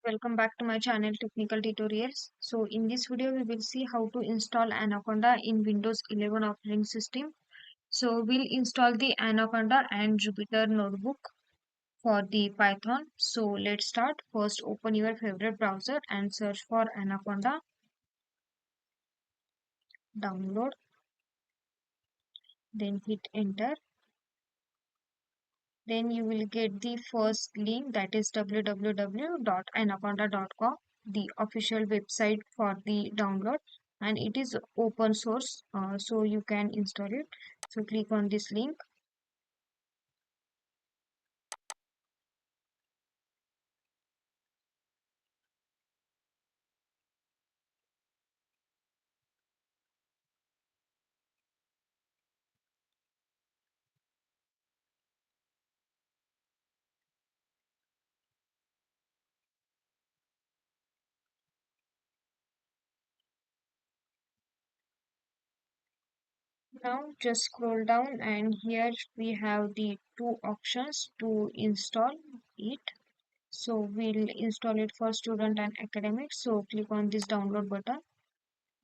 welcome back to my channel Technical Tutorials. So in this video we will see how to install Anaconda in Windows 11 operating system. So we'll install the Anaconda and Jupyter notebook for the Python. So let's start. First open your favorite browser and search for Anaconda, download, then hit enter. Then you will get the first link, that is www.anaconda.com, the official website for the download, and it is open source, so you can install it. So click on this link. Now just scroll down and here we have the two options to install it. So we'll install it for student and academic. So click on this download button.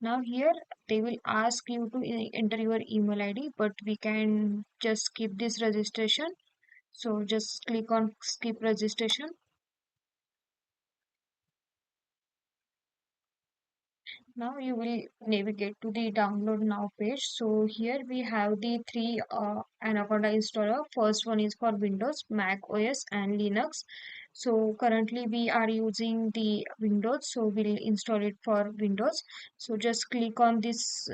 Now here they will ask you to enter your email ID, but we can just skip this registration. So just click on skip registration. Now you will navigate to the download now page. So here we have the three Anaconda installer. First one is for Windows, Mac OS and Linux. So currently we are using the Windows, so we'll install it for Windows. So just click on this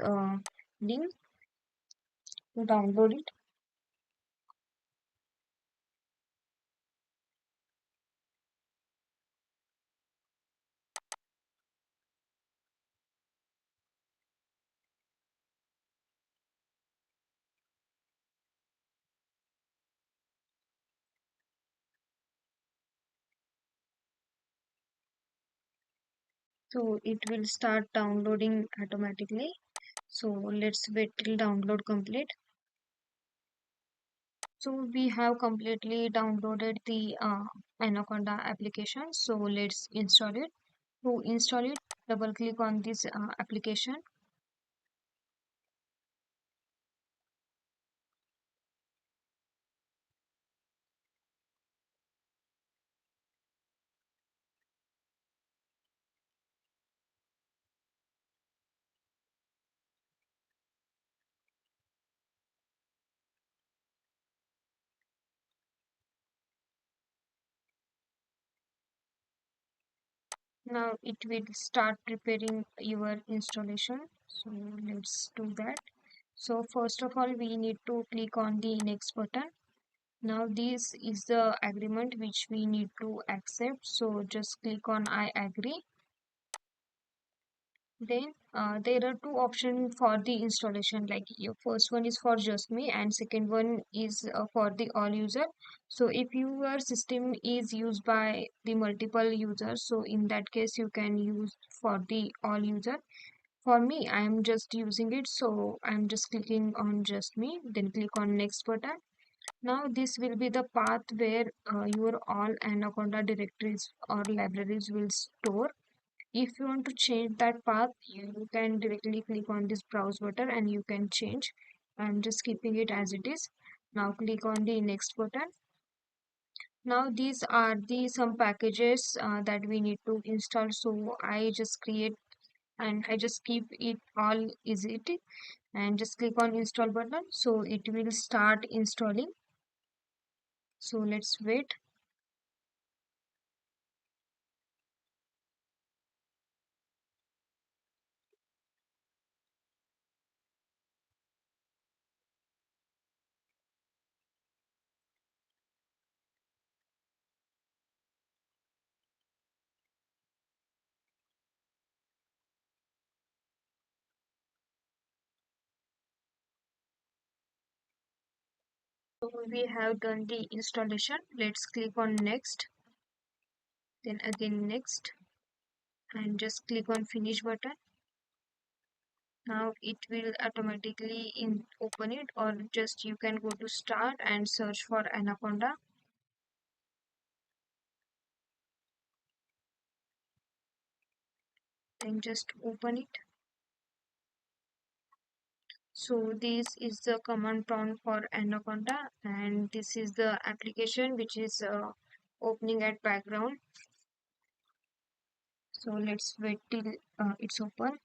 link to download it. So it will start downloading automatically. So let's wait till download complete. So we have completely downloaded the Anaconda application. So let's install it. To install it, double click on this application. Now it will start preparing your installation. So let's do that. So first of all, we need to click on the next button. Now this is the agreement which we need to accept. So just click on I agree. Then there are two options for the installation, like your first one is for just me and second one is for the all user. So if your system is used by the multiple users, so in that case you can use for the all user. For me, I am just using it, so I'm just clicking on just me, then click on next button. Now this will be the path where your all Anaconda directories or libraries will store. If you want to change that path, you can directly click on this browse button and you can change. I'm just keeping it as it is. Now click on the next button. Now these are the some packages that we need to install. So I just create and I just keep it all easy and just click on install button. So it will start installing. So let's wait. So we have done the installation. Let's click on next, then again next, and just click on finish button. Now it will automatically open it, or just you can go to start and search for Anaconda. then just open it. So this is the command prompt for Anaconda, and this is the application which is opening at background. So let's wait till it's open.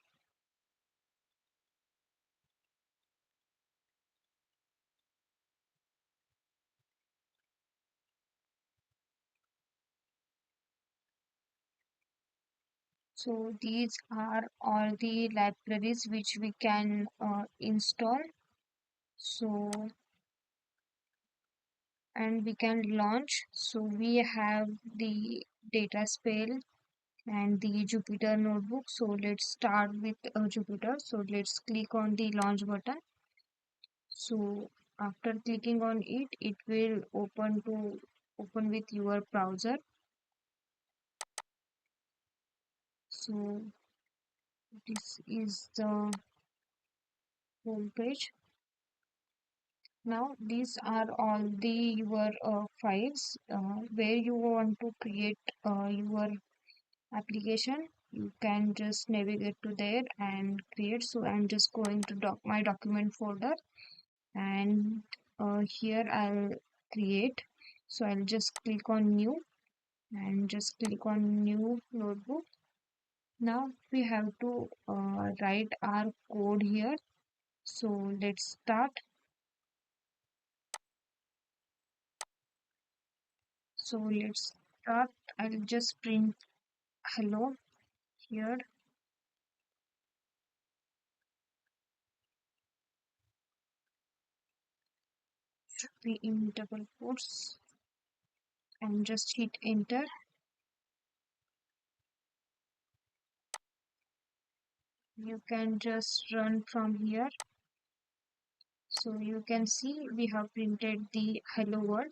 So these are all the libraries which we can install. So and we can launch. So we have the data spell and the Jupyter notebook. So let's start with Jupyter. So let's click on the launch button. So after clicking on it, it will open with your browser. So this is the home page. Now these are all the your files where you want to create your application. You can just navigate to there and create. So I'm just going to my document folder, and here I'll create. So I'll just click on new and just click on new notebook. Now we have to write our code here. So let's start. So let's start. I'll just print hello here. Should be in double quotes, and just hit enter. You can just run from here. So you can see we have printed the hello world.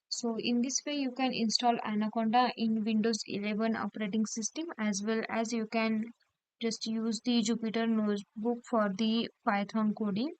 So in this way you can install Anaconda in Windows 11 operating system, as well as you can just use the Jupyter notebook for the Python coding.